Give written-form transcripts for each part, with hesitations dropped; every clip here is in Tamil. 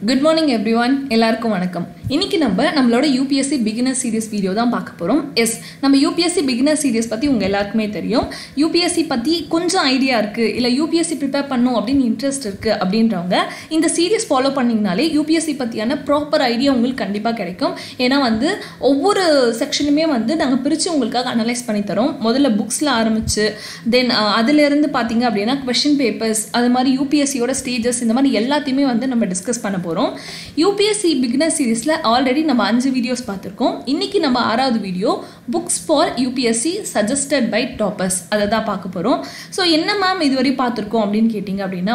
Good morning everyone. எல்லாருக்கும் வணக்கம். இன்னைக்கு நம்மளோட UPSC beginner series வீடியோ தான் பார்க்க போறோம். எஸ், நம்ம UPSC beginner series பத்தி உங்க எல்லாருக்குமே தெரியும். UPSC பத்தி கொஞ்சம் ஐடியா இருக்கு இல்ல UPSC prepare பண்ணனும் அப்படினு இன்ட்ரஸ்ட் இருக்கு அப்படின்றவங்க இந்த சீரிஸ் ஃபாலோ பண்ணீங்கனாலே UPSC பத்தியான ப்ராப்பர் ஐடியா உங்களுக்கு கண்டிப்பா கிடைக்கும். ஏனா ஒவ்வொரு செக்ஷனுமே நாங்க பிரிச்சு உங்களுக்காக அனலைஸ் பண்ணி தரோம். முதல்ல புக்ஸ்ல ஆரம்பிச்சு தென் அதில இருந்து பாத்தீங்க அப்படினா क्वेश्चन பேப்பர்ஸ் அது மாதிரி UPSC யோட ஸ்டேஜஸ் இந்த மாதிரி எல்லாத்தையுமே நம்ம டிஸ்கஸ் பண்ண போறோம். UPSC beginner seriesல ஆல்ரெடி நம்ம 5 வீடியோஸ் பார்த்திருக்கோம். இன்னைக்கு நம்ம 6வது video books for UPSC suggested by toppers அத தான் பார்க்க போறோம். சோ என்ன மேம் இதுவரை பார்த்திருக்கோம் அப்படினு கேட்டிங்க அப்படினா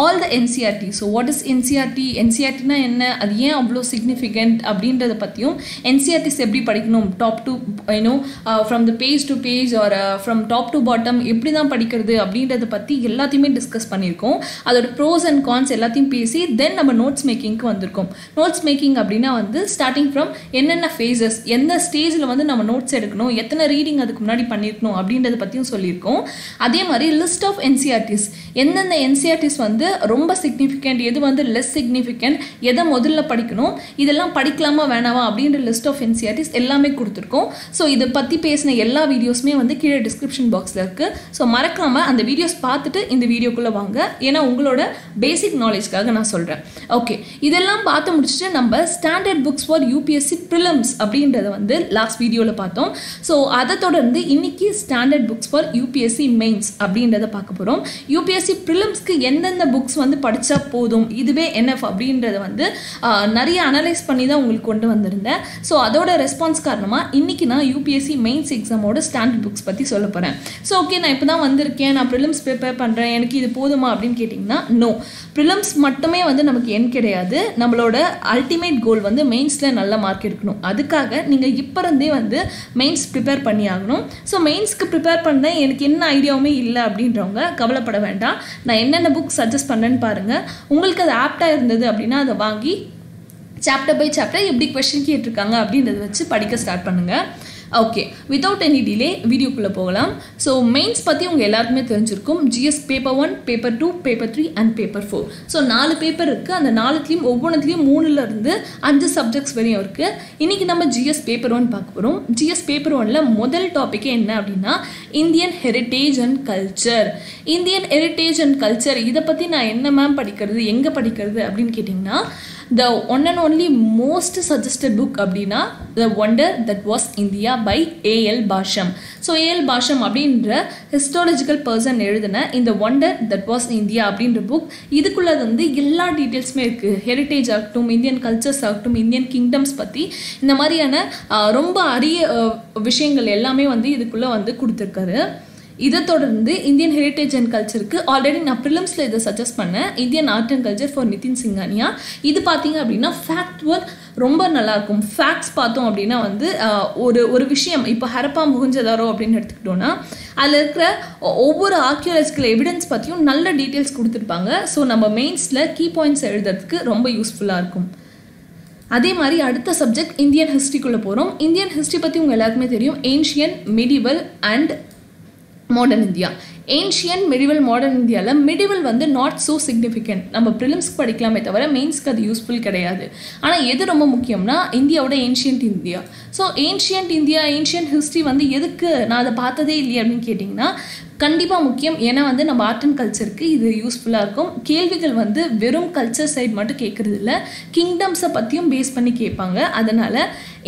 all the NCRT. so what is NCRT? NCRT னா என்ன, அது ஏன் அவ்ளோ significant அப்படின்றத பத்தியும் NCRTs எப்படி படிக்கணும், top to from the page to page or from top to bottom எப்படி தான் படிக்கிறது அப்படின்றத பத்தி எல்லாத்தையுமே டிஸ்கஸ் பண்ணிருக்கோம். அதோட pros and cons எல்லாத்தையும் பேசி தென் நம்ம நோட்ஸ் மேக்கிங்க்கு வந்திருக்கோம். நோட்ஸ் மேக்கிங் அப்படினா ஸ்டார்டிங் ஃப்ரம் என்னென்ன ஃபேசஸ், எந்த ஸ்டேஜ்ல நம்ம நோட்ஸ் எடுக்கணும், எத்தனை ரீடிங் அதுக்கு முன்னாடி பண்ணிருக்கணும் அப்படின்றத பத்தியும் சொல்லியிருக்கோம். அதே மாதிரி லிஸ்ட் ஆஃப் NCRTs, எந்தெந்த NCRTs ரொம்ப சிக்னிஃபிகண்ட், எது லெஸ் சிக்னிஃபிகண்ட், எதை முதல்ல படிக்கணும், இதெல்லாம் படிக்கலாமா வேணாமா அப்படின்ற லிஸ்ட் ஆஃப் NCRTs எல்லாமே கொடுத்துருக்கோம். ஸோ இதை பத்தி பேசின எல்லா வீடியோஸுமே கீழே டிஸ்கிரிப்ஷன் பாக்ஸ்ல இருக்கு. ஸோ மறக்காம அந்த வீடியோஸ் பார்த்துட்டு இந்த வீடியோக்குள்ள வாங்க. ஏன்னா உங்களோட பேசிக் நாலேஜ்க்காக நான் சொல்றேன். ஓகே, இதெல்லாம் பார்த்து முடிச்சுட்டு நம்ம standard books for UPSC prelims அப்படின்றத லாஸ்ட் வீடியோல பார்த்தோம். ஸோ அதை தொடர்ந்து இன்னைக்கு standard books for UPSC mains அப்படின்றத பார்க்க போறோம். UPSC ப்ரிலிம்ஸ்க்கு எந்தெந்த புக்ஸ் படிச்சா போதும், இதுவே NF அப்படின்றத நிறைய அனலைஸ் பண்ணி தான் உங்களுக்கு கொண்டு வந்திருந்தேன். ஸோ அதோட ரெஸ்பான்ஸ் காரணமா இன்னைக்கு நான் UPSC மெயின்ஸ் எக்ஸாமோட ஸ்டாண்டர்ட் புக்ஸ் பத்தி சொல்ல போறேன். ஸோ ஓகே, நான் இப்போ தான் வந்திருக்கேன், நான் ப்ரிலிம்ஸ் ப்ரிப்பேர் பண்றேன், எனக்கு இது போதுமா அப்படின்னு கேட்டிங்கன்னா நோ. ப்ரிலிம்ஸ் மட்டுமே நமக்கு என் கிடையாது. நம்மளோட அல்டிமேட் கோல் மெயின்ஸ்ல நல்ல மார்க் எடுக்கணும். அதுக்காக நீங்க இப்ப இருந்தே மெயின்ஸ் ப்ரிப்பேர் பண்ணி ஆகணும். ஸோ மெயின்ஸ்க்கு ப்ரிப்பேர் பண்ண எனக்கு என்ன ஐடியாவுமே இல்லை அப்படின்றவங்க கவலைப்பட வேண்டாம். நான் என்னென்ன புக் சஜஸ்ட் பண்ணேன்னு பாருங்க. உங்களுக்கு அது ஆப்டா இருந்தது அப்படின்னா அதை வாங்கி சாப்டர் பை சாப்டர் எப்படி கொஸ்டின் கேட்டிருக்காங்க அப்படின்றத வச்சு படிக்க ஸ்டார்ட் பண்ணுங்க. ஓகே, வித்தவுட் எனி டிலே வீடியோக்குள்ளே போகலாம். ஸோ மெயின்ஸ் பற்றி உங்கள் எல்லாருக்குமே தெரிஞ்சிருக்கும். GS paper 1, paper 2, paper 3 and paper 4. So 4 paper இருக்குது. அந்த 4த்துலேயும் ஒவ்வொன்றுலேயும் 3லேருந்து 5 சப்ஜெக்ட்ஸ் வரையும் இருக்குது. இன்றைக்கி நம்ம GS பேப்பர் 1 பார்க்க போகிறோம். GS பேப்பர் 1ல் முதல் டாப்பிக்கே என்ன அப்படின்னா Indian heritage and culture. Indian heritage and culture இதை பற்றி நான் என்ன மேம் படிக்கிறது, எங்கே படிக்கிறது அப்படின்னு கேட்டிங்கன்னா the one and only most suggested book அப்படின்னா The Wonder That Was India by A.L. Basham. So A.L. Basham அப்படின்ற ஹிஸ்டாலஜிக்கல் பர்சன் எழுதின இந்த Wonder That Was India அப்படின்ற புக், இதுக்குள்ள எல்லா டீட்டெயில்ஸுமே இருக்குது. ஹெரிட்டேஜ் ஆகட்டும், இந்தியன் கல்ச்சர்ஸ் ஆகட்டும், இந்தியன் கிங்டம்ஸ் பற்றி இந்த மாதிரியான ரொம்ப அரிய விஷயங்கள் எல்லாமே இதுக்குள்ளே கொடுத்துருக்காரு. இதை தொடர்ந்து இந்தியன் ஹெரிட்டேஜ் அண்ட் கல்ச்சருக்கு ஆல்ரெடி நான் ப்ரிலிம்ஸில் இதை சஜஸ்ட் பண்ணேன். Indian art and culture for Nitin Singhania. இது பார்த்தீங்க அப்படின்னா ஃபேக்ட் ஒர்க் ரொம்ப நல்லாயிருக்கும். ஃபேக்ட்ஸ் பார்த்தோம் அப்படின்னா ஒரு விஷயம், இப்போ ஹரப்பா முகஞ்சதாரோ அப்படின்னு எடுத்துக்கிட்டோன்னா அதில் இருக்கிற ஒவ்வொரு ஆர்கியாலஜிக்கல் எவிடன்ஸ் பற்றியும் நல்ல டீட்டெயில்ஸ் கொடுத்துருப்பாங்க. ஸோ நம்ம மெயின்ஸில் கீ பாயிண்ட்ஸ் எழுதுறதுக்கு ரொம்ப யூஸ்ஃபுல்லாக இருக்கும். அதே மாதிரி அடுத்த சப்ஜெக்ட் இந்தியன் ஹிஸ்ட்ரிக்குள்ளே போகிறோம். இந்தியன் ஹிஸ்ட்ரி பற்றி உங்கள் எல்லாருக்குமே தெரியும். Ancient, medieval and modern India. Ancient, medieval, modern இந்தியாவில் மெடிவல் நாட் ஸோ சிக்னிஃபிகண்ட். நம்ம ப்ரிலிம்ஸ்க்கு படிக்கலாமே தவிர மெயின்ஸ்க்கு அது யூஸ்ஃபுல் கிடையாது. ஆனால் எது ரொம்ப முக்கியம்னா இந்தியாவோட ancient India. So ancient India, ancient history எதுக்கு நான் அதை பார்த்ததே இல்லையே அப்படின்னு கேட்டிங்கன்னா கண்டிப்பாக முக்கியம். ஏன்னா நம்ம ஆர்ட் அண்ட் கல்ச்சருக்கு இது யூஸ்ஃபுல்லாக இருக்கும். கேள்விகள் வெறும் கல்ச்சர் சைட் மட்டும் கேட்குறது இல்லை, கிங்டம்ஸை பற்றியும் பேஸ் பண்ணி கேட்பாங்க. அதனால்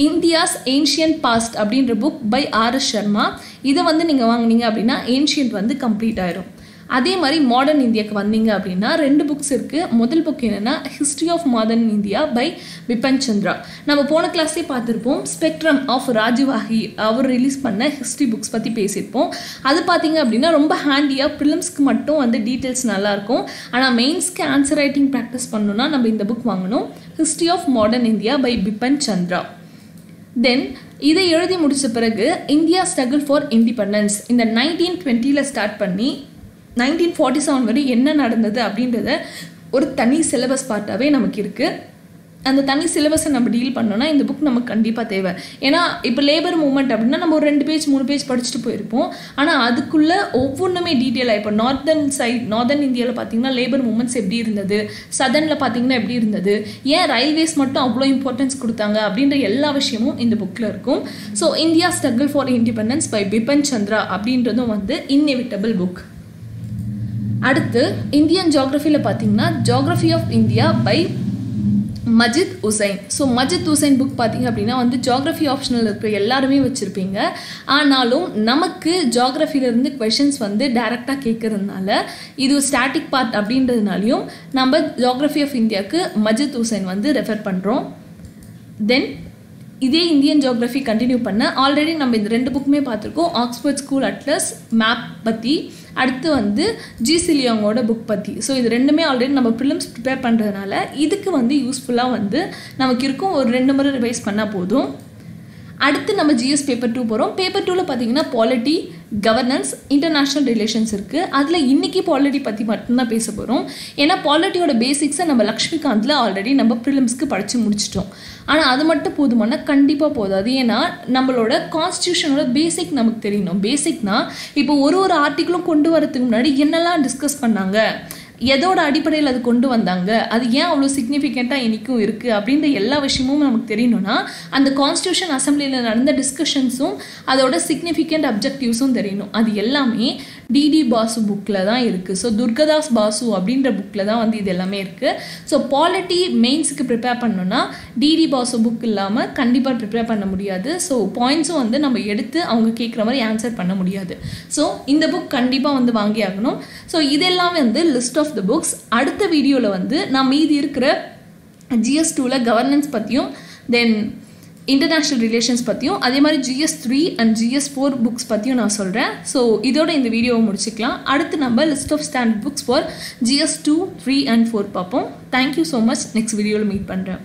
இந்தியாஸ் ஏன்ஷியன்ட் பாஸ்ட் அப்படின்ற புக் பை R.S. சர்மா, இதை நீங்கள் வாங்கினீங்க அப்படின்னா ஏன்ஷியன்ட் கம்ப்ளீட் ஆயிரும். அதே மாதிரி மாடர்ன் இந்தியாவுக்கு வந்தீங்க அப்படின்னா 2 புக்ஸ் இருக்குது. முதல் புக் என்னென்னா history of modern India by Bipan Chandra. நம்ம போன கிளாஸே பார்த்துருப்போம். ஸ்பெக்ட்ரம் ஆஃப் ராஜ்வாஹி அவர் ரிலீஸ் பண்ண ஹிஸ்ட்ரி புக்ஸ் பற்றி பேசியிருப்போம். அது பார்த்தீங்க அப்படின்னா ரொம்ப ஹேண்டியாக ப்ரிலிம்ஸ்க்கு மட்டும் டீட்டெயில்ஸ் நல்லாயிருக்கும். ஆனால் மெயின்ஸ்க்கு ஆன்சர் ரைட்டிங் ப்ராக்டிஸ் பண்ணணும்னா நம்ம இந்த புக் வாங்கணும். History of modern India by Bipan Chandra. Then இதை எழுதி முடித்த பிறகு இந்தியா ஸ்ட்ரகிள் ஃபார் இண்டிபெண்டன்ஸ் இந்த 1920 ஸ்டார்ட் பண்ணி 1947 வரை என்ன நடந்தது அப்படின்றத ஒரு தனி சிலபஸ் பார்ட்டாகவே நமக்கு இருக்குது. அந்த தனி சிலபஸை நம்ம டீல் பண்ணோம்னா இந்த புக் நமக்கு கண்டிப்பாக தேவை. ஏன்னா இப்போ லேபர் மூவ்மெண்ட் அப்படின்னா நம்ம ஒரு 2 பேஜ் 3 பேஜ் படிச்சுட்டு போயிருப்போம். ஆனால் அதுக்குள்ளே ஒவ்வொன்றுமே டீட்டெயிலாக இப்போ நார்தர்ன் இந்தியாவில் பார்த்தீங்கன்னா லேபர் மூவ்மெண்ட்ஸ் எப்படி இருந்தது, சதர்னில் பார்த்தீங்கன்னா எப்படி இருந்தது, ஏன் ரயில்வேஸ் மட்டும் அவ்வளோ இம்பார்ட்டன்ஸ் கொடுத்தாங்க அப்படின்ற எல்லா விஷயமும் இந்த புக்கில் இருக்கும். So India struggle for independence by Bipin Chandra அப்படின்றதும் வந்து இன்எவிட்டபிள் புக். அடுத்து இந்தியன் ஜியாகிரஃபியில் பார்த்தீங்கன்னா geography of India by Majid Husain. So Majid Husain book பார்த்தீங்க அப்படின்னா வந்து ஜியாகிரஃபி ஆப்ஷனில் இருக்கிற எல்லாருமே வச்சுருப்பீங்க. ஆனாலும் நமக்கு ஜியாகிரஃபிலேருந்து கொஷின்ஸ் வந்து டைரெக்டாக கேட்கறதுனால இது ஸ்டாட்டிக் பார்ட் அப்படின்றதுனாலையும் நம்ம ஜியாகிரஃபி ஆஃப் இந்தியாவுக்கு மஜித் உசைன் வந்து ரெஃபர் பண்ணுறோம். தென் இதே இந்தியன் ஜியாகிரஃபி கண்டினியூ பண்ண ஆல்ரெடி நம்ம இந்த 2 புக்குமே பார்த்துருக்கோம். ஆக்ஸ்போர்ட் ஸ்கூல் அட்லஸ் மேப் பற்றி, அடுத்து வந்து ஜி.சி. லியாங்கோட புக் பற்றி. ஸோ இது 2மே ஆல்ரெடி நம்ம ப்ரிலிம்ஸ் ப்ரிப்பேர் பண்ணுறதுனால இதுக்கு வந்து யூஸ்ஃபுல்லாக வந்து நமக்கு இருக்கும். ஒரு 2 முறை ரிவைஸ் பண்ணால் போதும். அடுத்து நம்ம ஜிஎஸ் பேப்பர் 2 போகிறோம். பேப்பர் 2ல் பார்த்தீங்கன்னா பாலிட்டி, கவர்னன்ஸ், இன்டர்நேஷ்னல் ரிலேஷன்ஸ் இருக்குது. அதில் இன்றைக்கி பாலிட்டி பற்றி மட்டும்தான் பேச போகிறோம். ஏன்னா பாலிட்டியோட பேசிக்ஸை நம்ம லக்ஷ்மிகாந்தில் ஆல்ரெடி நம்ம ப்ரிலிம்ஸ்க்கு படித்து முடிச்சிட்டோம். ஆனால் அது மட்டும் போதுமானா கண்டிப்பாக போதாது. ஏன்னா நம்மளோட கான்ஸ்டியூஷனோட பேசிக் நமக்கு தெரியணும். பேசிக்னா இப்போ ஒரு ஆர்டிக்கிளும் கொண்டு வரதுக்கு முன்னாடி என்னெல்லாம் டிஸ்கஸ் பண்ணாங்க, எதோட அடிப்படையில் அது கொண்டு வந்தாங்க, அது ஏன் அவ்வளோ சிக்னிஃபிகண்ட்டாக இன்றைக்கும் இருக்குது அப்படின்ற எல்லா விஷயமும் நமக்கு தெரியணும்னா அந்த கான்ஸ்டியூஷன் அசம்பிளியில் நடந்த டிஸ்கஷன்ஸும் அதோட சிக்னிஃபிகண்ட் அப்ஜெக்டிவ்ஸும் தெரியணும். அது எல்லாமே டிடி பாசு புக்கில் தான் இருக்குது. ஸோ துர்கதாஸ் பாசு அப்படின்ற புக்கில் தான் வந்து இது எல்லாமே இருக்குது. ஸோ பாலிட்டி மெயின்ஸுக்கு ப்ரிப்பேர் பண்ணோன்னா டிடி பாசு புக் இல்லாமல் கண்டிப்பாக ப்ரிப்பேர் பண்ண முடியாது. ஸோ பாயிண்ட்ஸும் வந்து நம்ம எடுத்து அவங்க கேட்குற மாதிரி ஆன்சர் பண்ண முடியாது. ஸோ இந்த புக் கண்டிப்பாக வந்து வாங்கி ஆகணும். ஸோ இதெல்லாமே வந்து லிஸ்ட் ஆஃப் த புக்ஸ். அடுத்த வீடியோவில் வந்து நான் மீதி இருக்கிற GS2ல கவர்னன்ஸ் பற்றியும் தென் இன்டர்நேஷ்னல் ரிலேஷன்ஸ் பற்றியும் அதே மாதிரி GS3 அண்ட் GS4 புக்ஸ் பற்றியும் நான் சொல்கிறேன். ஸோ இதோட இந்த வீடியோவை முடிச்சுக்கலாம். அடுத்து நம்ம list of standard books for GS2, 3 and 4 பார்ப்போம். Thank you so much. நெக்ஸ்ட் வீடியோவில் மீட் பண்ணுறேன்.